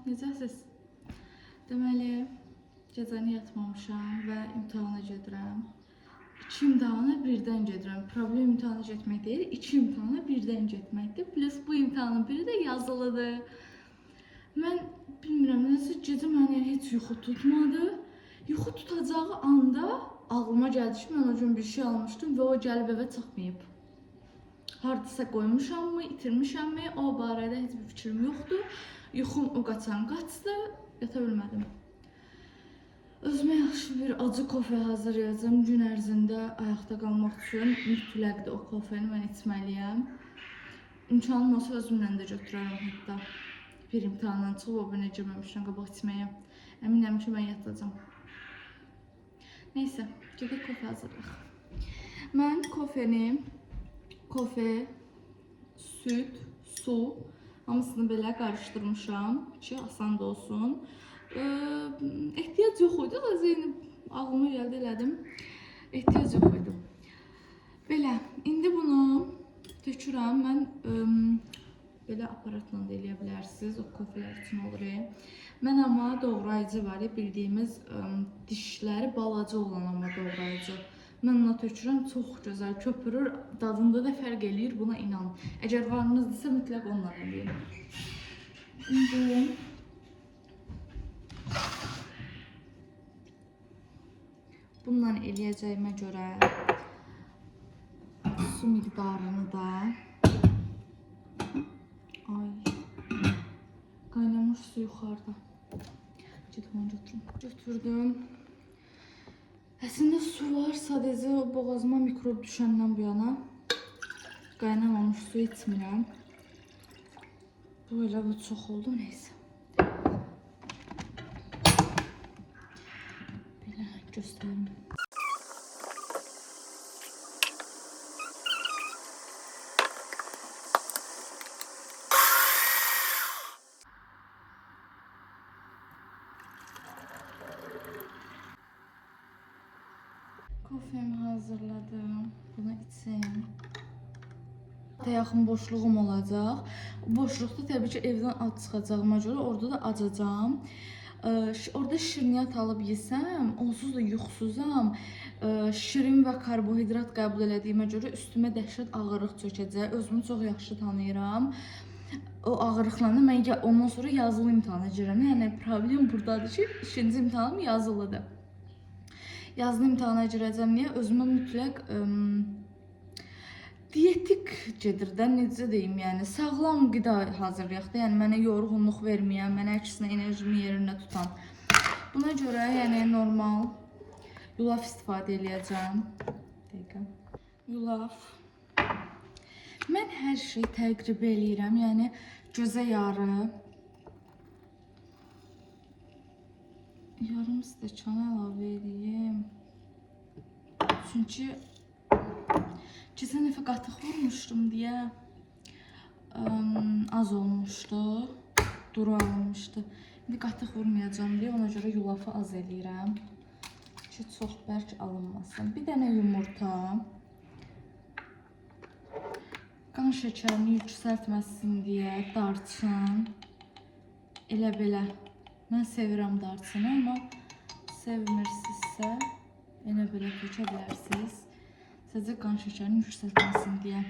necəsiz? Deməli, gecəni yatmamışam və imtahana gedirəm. 2 imtahana birdən gedirəm. Problem imtahana getmək deyil, 2 imtahana birdən getməkdir. Plus bu imtahanın biri də yazılıdır. Mən bilmirəm, nəsə gecə məni heç yuxu tutmadı. Yuxu tutacağı anda ağlıma gəldi ki, mən o gün bir şey almışdım və o gəlib evə çıxmayıb. Hardasa qoymuşammı, itirmişəmmi, o barədə heç bir fikrim yoxdur. Yuxum o qaçan qaçdı, yata bilmədim. Özümə yaxşı bir acı kofe hazırlayacağım. Gün ərzində ayaqda qalmaq üçün mütləqdir o kofeni mən içməliyəm. İmkanım olsa özümlə də götürərəm hətta. Bir imtahandan çıxıb o birinə girməmişdən qabaq içməyə. Əminəm ki, mən yatacağım. Neysə, gedək kofe hazırlayaq. Mən kofe, süt, su hamısını belə qarışdırmışam ki, asan da olsun. Ehtiyac yox idi, Zeynep ağlıma gəldi elədim. Ehtiyac yox idi. Belə, indi bunu tökürəm. Mən belə aparatla da eləyə bilərsiniz, o kofelər üçün olur. Mən amma doğrayıcı var, bildiyimiz dişləri balaca olan amma doğrayıcı. Mən ona tökürəm, çox gözəl köpürür, dadında da fərq eləyir, buna inan. Əgər varınızdırsa mütləq onunla eləyin. İndi bununla eləyəcəyimə görə su miqdarını da qaynamış su yuxarıda. Götürdüm. Əslində su var, sadəcə boğazıma mikrob düşəndən bu yana qaynamamış su içmirəm. Böyle bu çox oldu, neysə. Belə göstərim. Kofemi hazırladım. Bunu içeyim. Yaxın boşluğum olacaq. Boşluqda təbii ki, evdən ac çıxacağıma görə orada da acacağım. Orada şirniyyat alıb yesəm, onsuz da yuxusuzam. Şirin və karbohidrat qəbul elədiyimə görə üstümə dəhşət ağırlıq çökəcək. Özümü çox yaxşı tanıyıram. O ağırlıqlarla mən ondan sonra yazılı imtahana girirəm. Yəni problem buradadır ki, 2-ci imtahanım yazılıdır. Yazılı imtahana girəcəm deyə özümə mütləq dietik gedir də, necə deyim, yəni sağlam qida hazırlayaq da, yəni mənə yorğunluq verməyən, mənə əksinə enerjimi yerində tutan. Buna görə yəni normal yulaf istifadə edəcəm. Yulaf. Mən hər şeyi təqrib eləyirəm, yəni gözə yarı. Yarım stəkan əlavə edeyim. Çünki keçən dəfə qatıq vurmuşdum deyə az olmuşdu, duru alınmışdı. İndi qatıq vurmayacağım deyə ona görə yulafı az eləyirəm ki, çox bərk alınmasın. Bir dənə yumurta, qan şəkərini yüksəltməsin deyə darçın, elə belə. Mən sevirəm darçını, amma sevmirsinizsə elə belə tökə bilərsiniz. Sadəcə qan şəkərini yüksəltməsin deyə.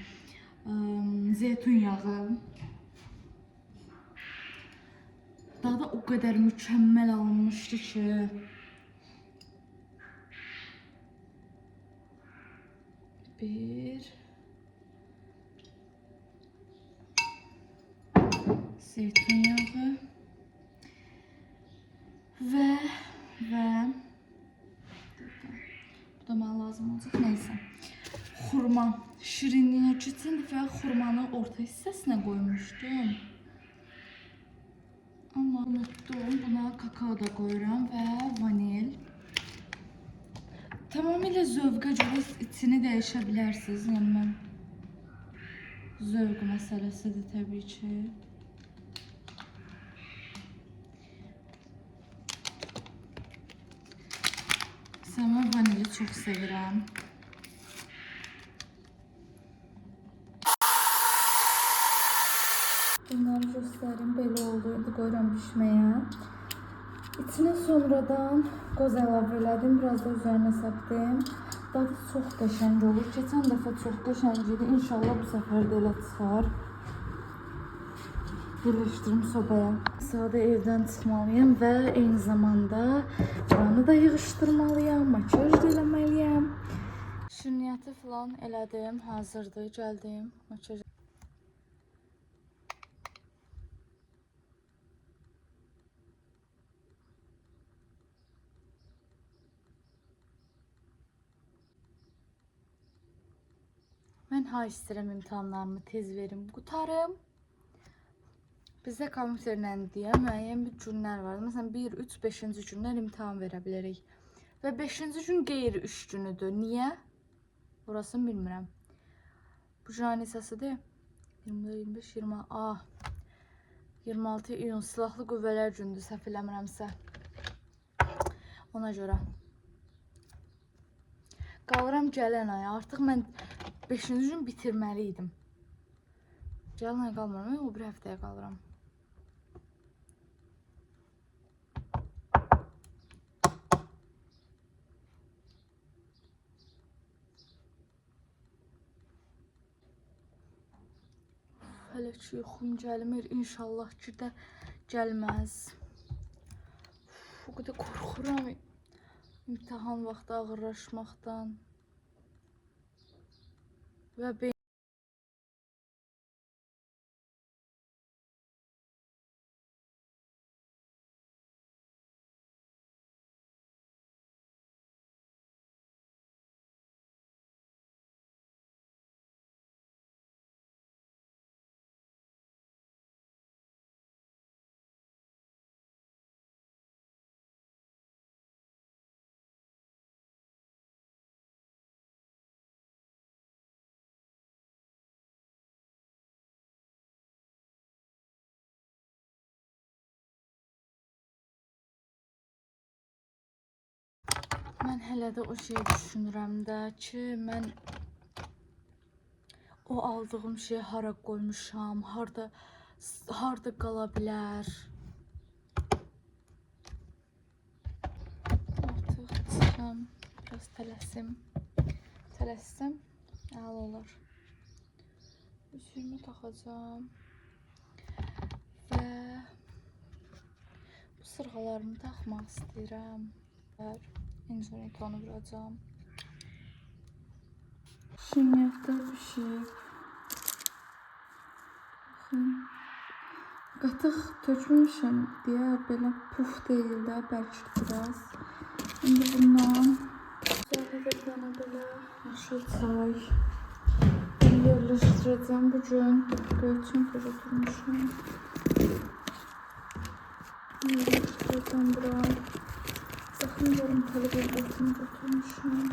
Zeytun yağı. Dadı o qədər mükəmməl alınmışdı ki. Bir. Zeytun yağı. Və bu da mənə lazım olacaq, neysə. Xurma, şirinliyə keçən dəfə xurmanı orta hissəsinə qoymuşdum. Amma unutdum, buna kakao da qoyuram və vanil. Tamamilə zövqə görə içini dəyişə bilərsiniz, yəni mən zövq məsələsidir təbii ki. Mən vanili çox sevirəm. Bunları göstərim. Belə oldu. İndi qoyuram bişməyə. İçinə sonradan qoz əlavə elədim. Biraz da üzərinə səpdim. Dadı çox qəşəng olur. Keçən dəfə çox qəşəng idi. İnşallah bu səfər də elə çıxar. Birləşdirim sobaya. Sadə evdən çıxmalıyam və eyni zamanda buranı da yığışdırmalıyam. Makyaj da eləməliyəm. Şirniyyatı falan elədim. Hazırdır. Gəldim. Makyaj. Mən ha istəyirəm imtahanlarımı tez verim, qutarım. Bizdə kompüterlə deyə müəyyən bir günlər var. Məsələn 1, 3, 5-ci günlər imtahan verə bilərik. Və 5-ci gün qeyri-3 günüdür. Niyə? Burasını bilmirəm. Bu gün neçəsidir? 24, 25, 20. 26 iyun silahlı qüvvələr gündür, səhv eləmirəmsə. Ona görə. Qalıram gələn aya. Artıq mən 5-ci gün bitirməli idim. Gələn aya qalmıram, o bir həftəyə qalıram. Hələ ki yuxum gəlmir. İnşallah ki də gəlməz. O qədər qorxuram imtahan vaxtı ağırlaşmaqdan. Və mən hələ də o şeyi düşünürəm də ki, mən o aldığım şeyi hara qoymuşam, harda qala bilər. Artıq çıxam, biraz tələssəm, əla olar. Üzümü taxacam və bu sırğalarımı taxmaq istəyirəm. İncirlik onu vuracağım. Şirniyyatlar pişib. Baxın. Qatıq tökmüşəm deyə belə puf deyil də, bəlkə biraz. İndi bundan üzərinə bir dənə belə yaşıl çay yerləşdirəcəm bugün. Gölçün görə durmuşam. Yerləşdirəcəm bura. Baxın görüm televizyon götürmüşüm.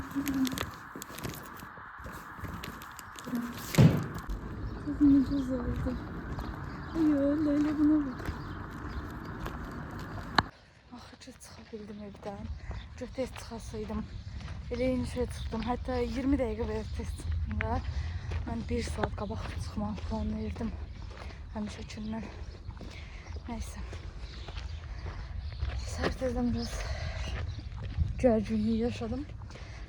Ne güzeldi. Öyle buna bak. Axırca çıxa bildim evdən. Tez çıxasaydım. Elə eyni şey çıxdım. Hətta 20 dəqiqə belə tez çıxdım da. Mən 1 saat qabaq çıxmağı planlayırdım. Həmişəkindən. Nəysə. Səhər tezdən biraz gərginliyi yaşadım.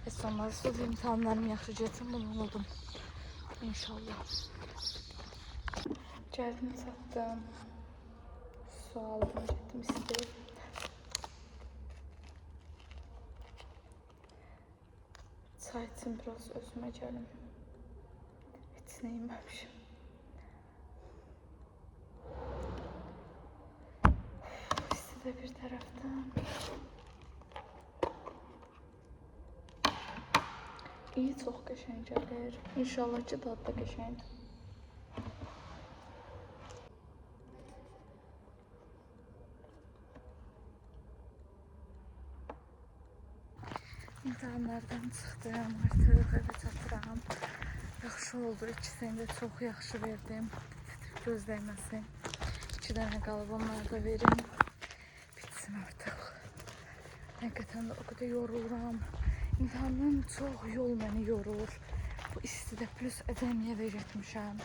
Və sonrasında imtahanlarım yaxşı getsin, bunu unudum. İnşallah. Gəldim, çatdım. Su aldım, getdim istəyib. Çay için biraz özümə gəlim. Heç nə yeməmişim. İsti də bir tərəfdən. İyi, çox qəşəng gəlir. İnşallah ki, dadı da qəşəngdir. İmtahanlardan çıxdım, artıq evə çatıram. Yaxşı oldu, ikisini də çox yaxşı verdim. Göz dəyməsin. 2 dənə qalıb, onları da verim. Bitsin artıq. Həqiqətən də o qədər yoruluram. İmtahandan çox yol məni yorur. Bu istidə plus ədəmiyə də getmişəm.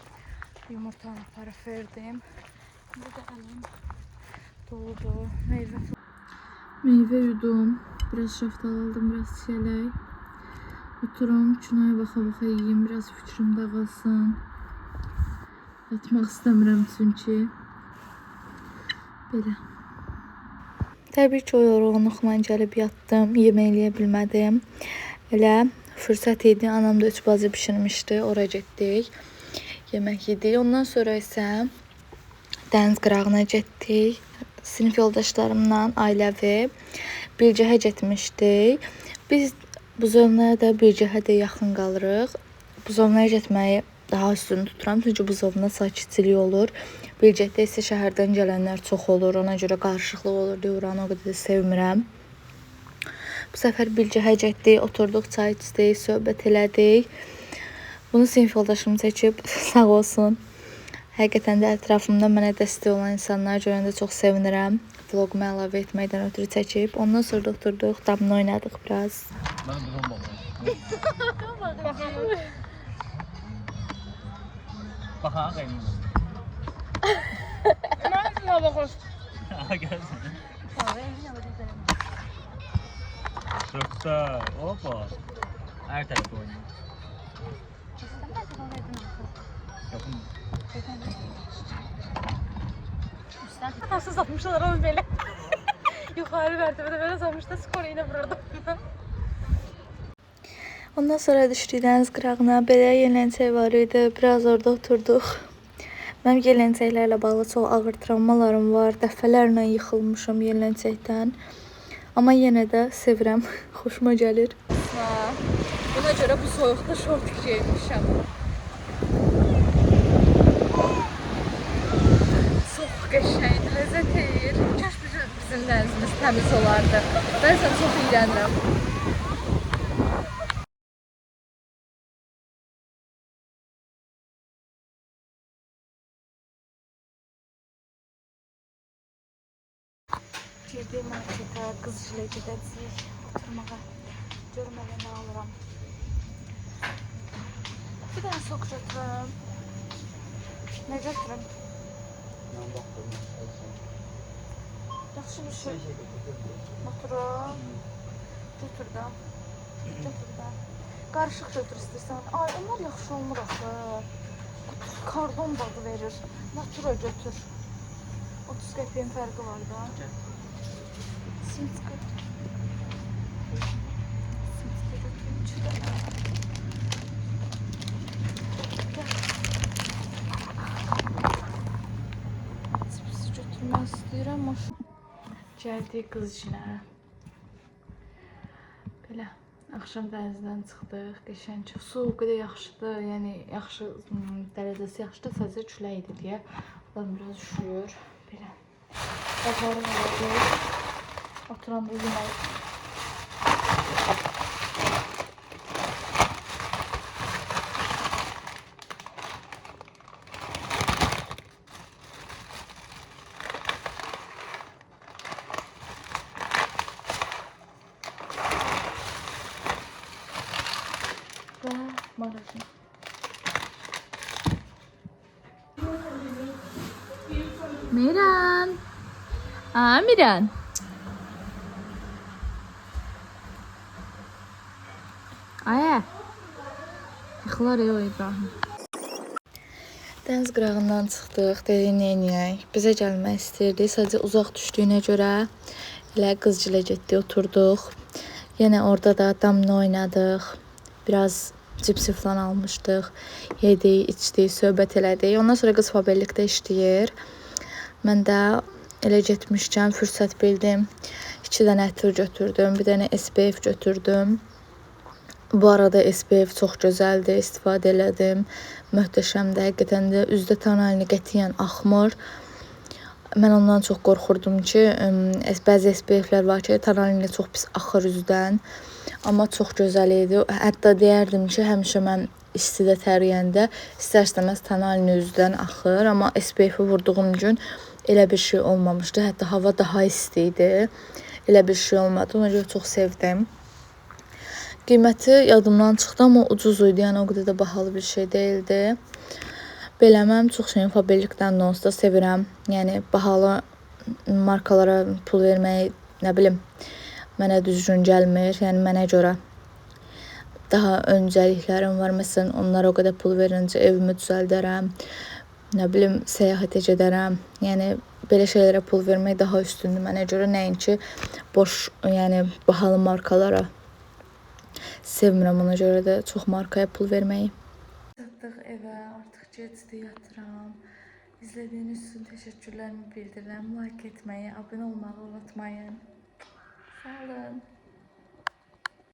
Yumurtanı aparıb verdim. Burada əlim doludur. Meyvə yudum. Biraz şaftal aldım, biraz çiyələk. Oturum, kinoya baxa-baxa yiyeyim, biraz fikrim dağılsın. Yatmaq istəmirəm çünki. Belə. Təbii ki, o yorğunluqla gəlib yatdım, yemək eləyə bilmədim. Elə fürsət idi, anam da 3 bacı bişirmişdi, ora getdik. Yemək yedik. Ondan sonra isə dəniz qırağına getdik. Sinif yoldaşlarımla ailəvi bircəhə getmişdik. Biz Buzovnaya da bircəhə də yaxın qalırıq. Buzovnaya getməyi daha üstün tuturam, çünki Buzovna sakitçilik olur. Bircəhdə isə şəhərdən gələnlər çox olur, ona görə qarışıqlıq olur deyə oranı o qədər də sevmirəm. Bu səfər bircəhə getdik, oturduq, çay içdik, söhbət elədik. Bunu sinif yoldaşım çəkib, sağ olsun. Həqiqətən də ətrafımda mənə dəstək olan insanlar görəndə çox sevinirəm. Vlogumu əlavə etməkdən ötürü çəkib. Ondan sonra da oturduk, damla oynadıq biraz. Ben bunu Baxa, qayın. Mən şuna baxır. Gəlsin. Şoksa, opa. Hər tərəf oynayın. Yoxum. Nasıl satmışlar onu belə. Yuxarı mərtəbədə belə satmışlar, skor ilə vururdum. Ondan sonra düşdük dəniz qırağına. Belə yelləncək var idi. Biraz orada oturduq. Mənim yelləncəklərlə bağlı çox ağır travmalarım var. Dəfələrlə yıxılmışam yelləncəkdən. Amma yenə də sevirəm. Xoşuma gəlir. Buna görə bu soyuqda şort geymişəm. Çox qəşəng, ləzzət edir. Kaş bizim dənizimiz təmiz olardı. Bəzən çox iyrənirəm. Girdiğim markete kız ile gidəcəyik oturmağa. Görüm elə nə alıram. Bir dənə sok götürüm. Nə götürüm? Yaxşı bir şey. Oturum. Götürdüm. Götürdüm. Qarışıq götür istəyirsən. Ay, onlar yaxşı olmur axı. Kardon dadı verir. Natura götür. 30 qəpiyin fərqi var da. Simska. Simska götürüm. Cipsi götürmək istəyirəm. Gəldik qızcıla. Belə. Axşam dənizdən çıxdıq. Qəşəng çox. Su o qədər yaxşıdır. Yəni yaxşı dərəcəsi yaxşıdır. Sadəcə külək idi deyə. Adam biraz üşüyür. Belə. Bazarı var. Oturanda yemək. Və mağazin. Miran. Aa, Miran. Aya. Yıxılar o İbrahim. Dəniz qırağından çıxdıq, dedik neyniyək. Bizə gəlmək istəyirdik, sadəcə uzaq düşdüyünə görə elə qızcıla getdik, oturduq. Yenə orada da damla oynadıq. Biraz cipsi falan almışdıq. Yedik, içdik, söhbət elədik. Ondan sonra qız fabellikdə işləyir. Mən də elə getmişkən fürsət bildim. 2 dənə ətir götürdüm, bir dənə SPF götürdüm. Bu arada SPF çox gözəldir, istifadə elədim. Möhtəşəmdir, həqiqətən də üzdə tonalini qətiyyən axmır. Mən ondan çox qorxurdum ki, bəzi SPF-lər var ki, tonalini çox pis axır üzdən. Amma çox gözəl idi. Hətta deyərdim ki, həmişə mən istidə təriyəndə istər-istəməz tonalini üzdən axır. Amma SPF-i vurduğum gün elə bir şey olmamışdı. Hətta hava daha isti idi. Elə bir şey olmadı. Ona görə çox sevdim. Qiyməti yadımdan çıxdı, amma ucuz idi. Yəni o qədər də bahalı bir şey değildi. Belə mən çox şeyin fabellikdən də onsuz da sevirəm. Yəni bahalı markalara pul vermək, nə bilim, mənə düzgün gəlmir. Yəni mənə görə daha öncəliklərim var. Məsələn, onlara o qədər pul verincə evimi düzəldərəm. Nə bilim, səyahətə gedərəm. Yəni belə şeylərə pul vermək daha üstündür mənə görə. Nəinki boş, yəni bahalı markalara. Sevmirəm, ona görə də çox markaya pul verməyi. Çatdıq evə, artıq gecdir, yatıram. İzlədiyiniz üçün təşəkkürlərimi bildirirəm. Like etməyi, abunə olmağı unutmayın. Sağ olun.